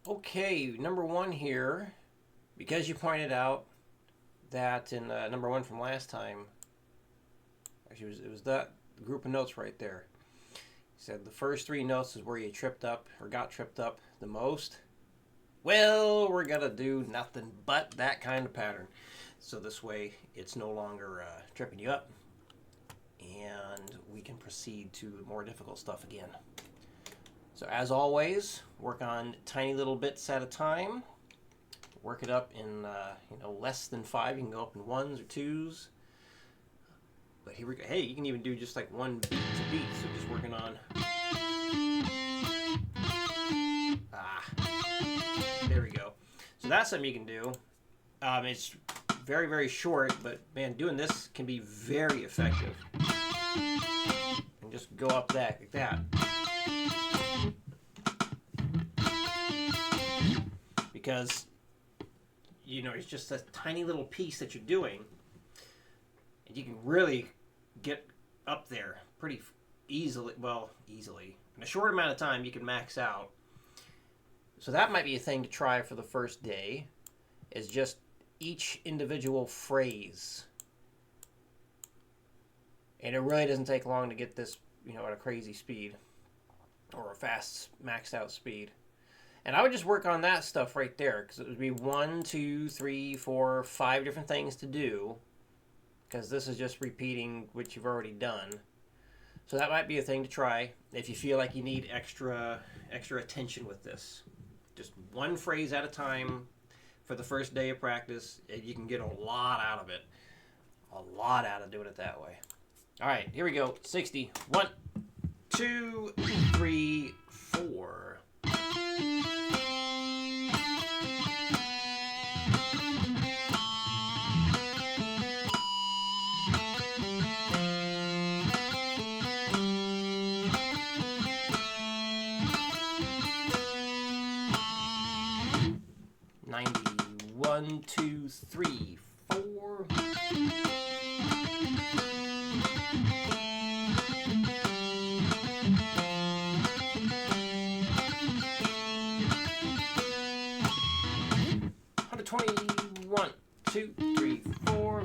Okay, number one here, because you pointed out that in number one from last time, actually it was that group of notes right there. You said the first three notes is where you tripped up or got tripped up the most. Well, we're gonna do nothing but that kind of pattern. So this way it's no longer tripping you up and we can proceed to more difficult stuff again. So as always, work on tiny little bits at a time. Work it up in less than five. You can go up in ones or twos. But here we go. Hey, you can even do just like one beat to beat. So just working on. There we go. So that's something you can do. It's very, very short, but man, doing this can be very effective. And just go up that like that. Because it's just a tiny little piece that you're doing, and you can really get up there pretty easily. Well, easily in a short amount of time, you can max out. So that might be a thing to try for the first day, is just each individual phrase. And it really doesn't take long to get this, at a crazy speed or a fast maxed out speed. And I would just work on that stuff right there, because it would be 1, 2, 3, 4, 5 different things to do, because this is just repeating what you've already done. So that might be a thing to try if you feel like you need extra attention with this. Just one phrase at a time for the first day of practice, and you can get a lot out of it. A lot out of doing it that way. All right, here we go. 60. 1, 2, 3, 4. 1, 2, 3, 4. One, two, three, four.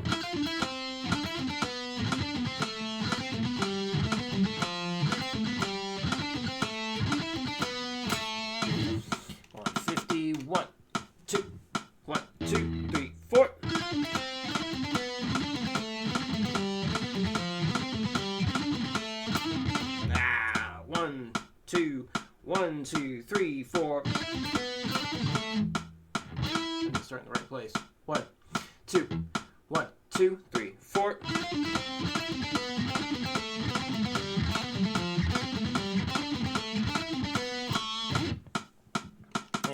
150. 1, 2, 1, 2, 3, 4. Ah, 1, 2, 1, 2, 3, 4. Start in the right place. 1, 2, 1, 2, 3, 4.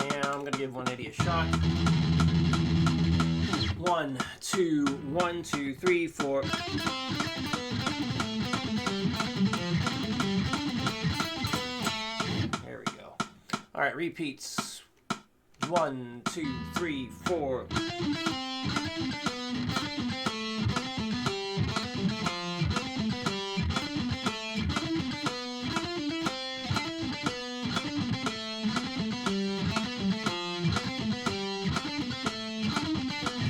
And I'm gonna give 180 a shot. 1, 2, 1, 2, 3, 4. There we go. All right, repeats. 1, 2, 3, 4.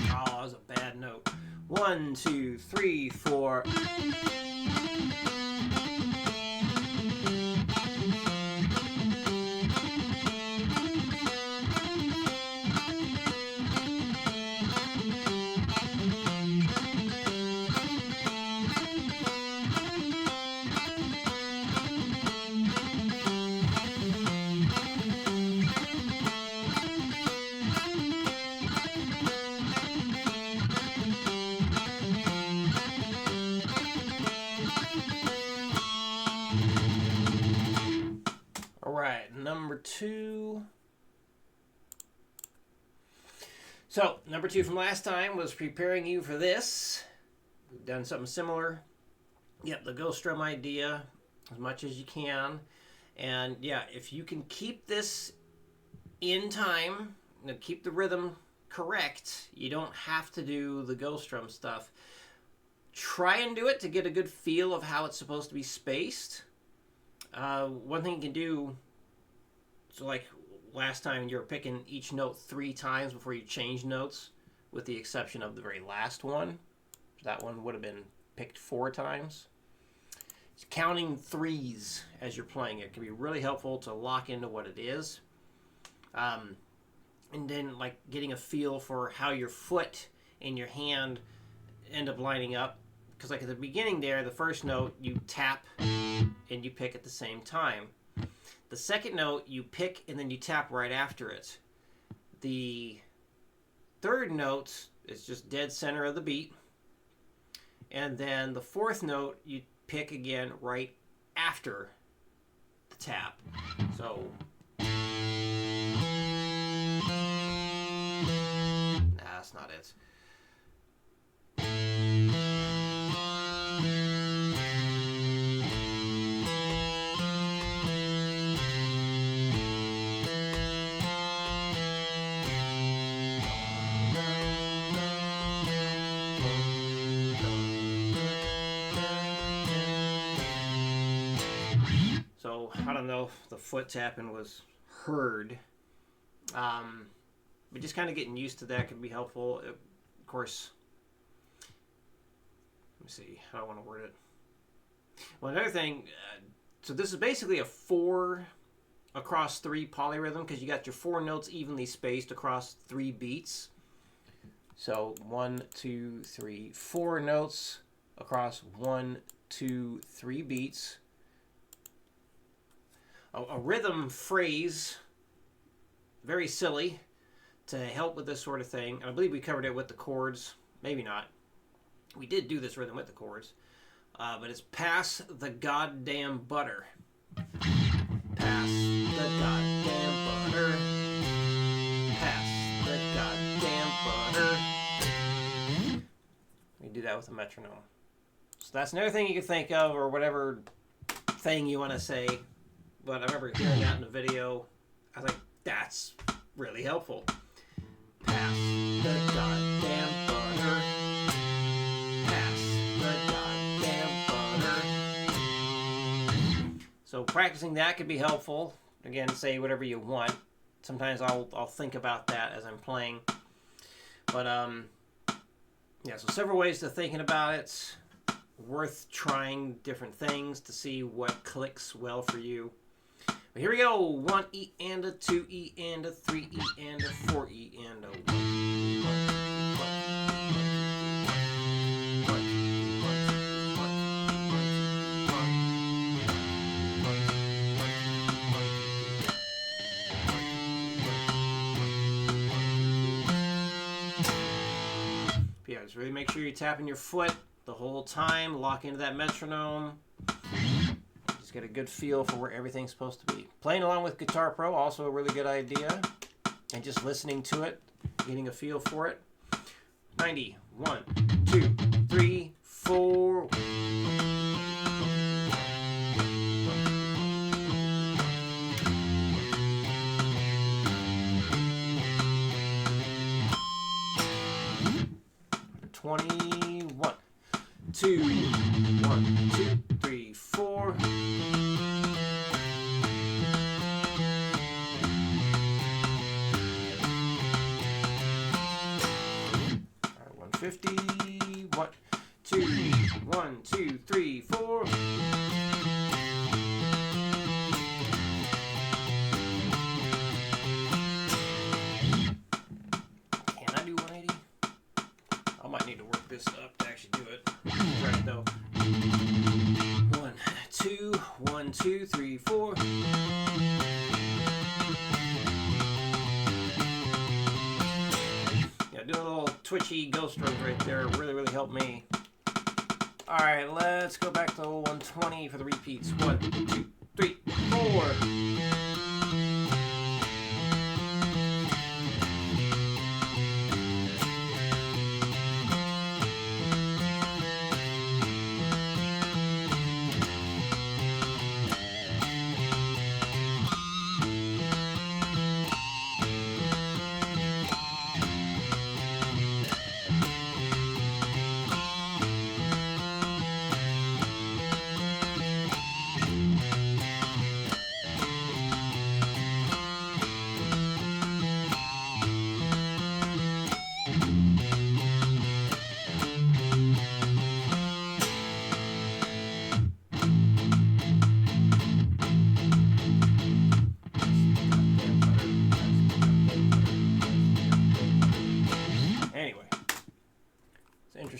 Oh, that was a bad note. 1, 2, 3, 4. Number 2. So, number 2 from last time was preparing you for this. We've done something similar. Yep, the ghost drum idea as much as you can. And yeah, if you can keep this in time, keep the rhythm correct, you don't have to do the ghost drum stuff. Try and do it to get a good feel of how it's supposed to be spaced. One thing you can do, so like last time you were picking each note 3 times before you change notes, with the exception of the very last one. That one would have been picked 4 times. Counting 3s as you're playing it can be really helpful to lock into what it is. And then like getting a feel for how your foot and your hand end up lining up. Because like at the beginning there, the first note you tap and you pick at the same time. The second note you pick and then you tap right after it. The third note is just dead center of the beat. And then the fourth note you pick again right after the tap. So that's not it. So I don't know if the foot tapping was heard. But just kind of getting used to that can be helpful. Of course, let me see how I want to word it. Well, another thing, so this is basically a 4 across 3 polyrhythm because you got your 4 notes evenly spaced across 3 beats. So 1, 2, 3, 4 notes across 1, 2, 3 beats. A rhythm phrase, very silly, to help with this sort of thing. I believe we covered it with the chords. Maybe not. We did do this rhythm with the chords. But it's pass the goddamn butter. Pass the goddamn butter. Pass the goddamn butter. We do that with a metronome. So that's another thing you can think of, or whatever thing you want to say. But I remember hearing that in the video. I was like, that's really helpful. Pass the goddamn butter. Pass the goddamn butter. So practicing that could be helpful. Again, say whatever you want. Sometimes I'll think about that as I'm playing. But yeah, so several ways to thinking about it. Worth trying different things to see what clicks well for you. But here we go. 1 E and a 2 E and a 3 E and a 4 E and a 1. Yeah, just really make sure you're tapping your foot the whole time. Lock into that metronome. Get a good feel for where everything's supposed to be. Playing along with Guitar Pro, also a really good idea. And just listening to it, getting a feel for it. 90, 1, 2, 3, 4. One, 2, 1, 2, 3, 4. Alright, 150. 1, 2, 1, 2, 3, 4. Can I do 180? I might need to work this up to actually do it. Right though. 1, 2, 1, 2, 3, 4. Yeah, doing a little twitchy ghost stroke right there really helped me. Alright, let's go back to 120 for the repeats. 1, 2, 3, 4.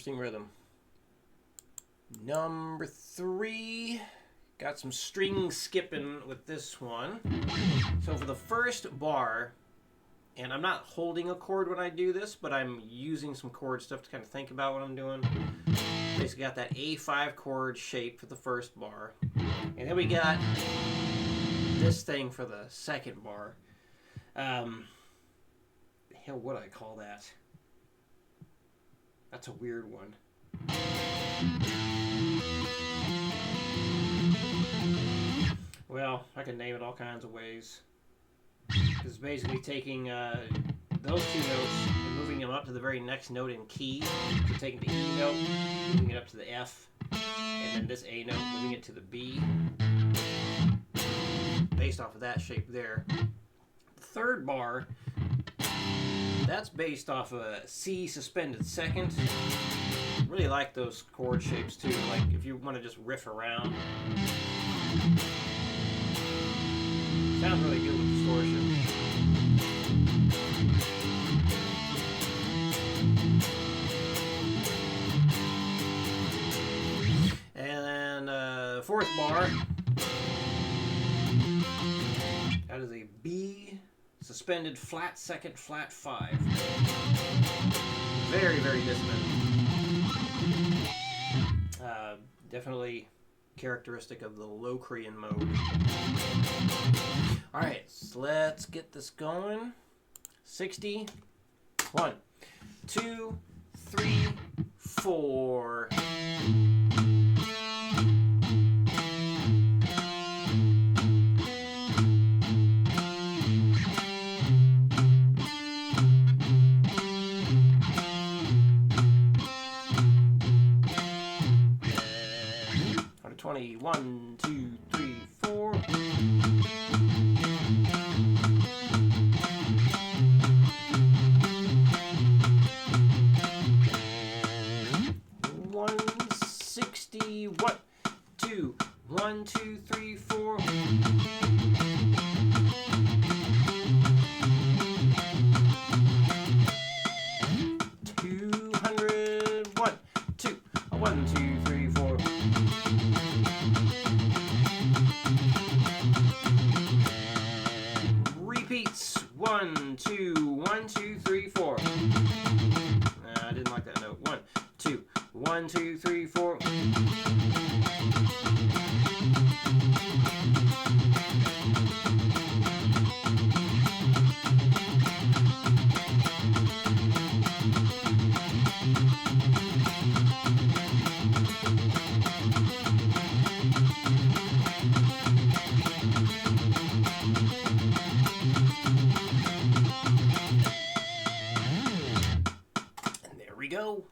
interesting rhythm. Number 3, got some string skipping with this one. So for the first bar, and I'm not holding a chord when I do this, but I'm using some chord stuff to kind of think about what I'm doing. Basically got that A5 chord shape for the first bar. And then we got this thing for the second bar. The hell would I call that? That's a weird one. Well, I can name it all kinds of ways. It's basically taking those 2 notes and moving them up to the very next note in key. So taking the E note, moving it up to the F, and then this A note, moving it to the B. Based off of that shape there. The third bar, that's based off of a C suspended second. Really like those chord shapes too, like if you want to just riff around. Sounds really good with distortion. And then fourth bar, that is a B suspended flat second flat 5. Very, very dissonant. Definitely characteristic of the Locrian mode. Alright, so let's get this going. 60. 1, 2, 3, 4. On to 20. 1, 2, 3, 4. One, two, 1, 2, 3, 4. $200. 1, 2, 3, 4. Repeats. 1, 2, 1, 2, 3, 4. I didn't like that note. 1, 2, 1, 2, 3, 4. Go.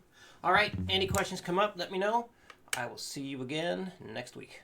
All right, any questions come up, let me know. I will see you again next week.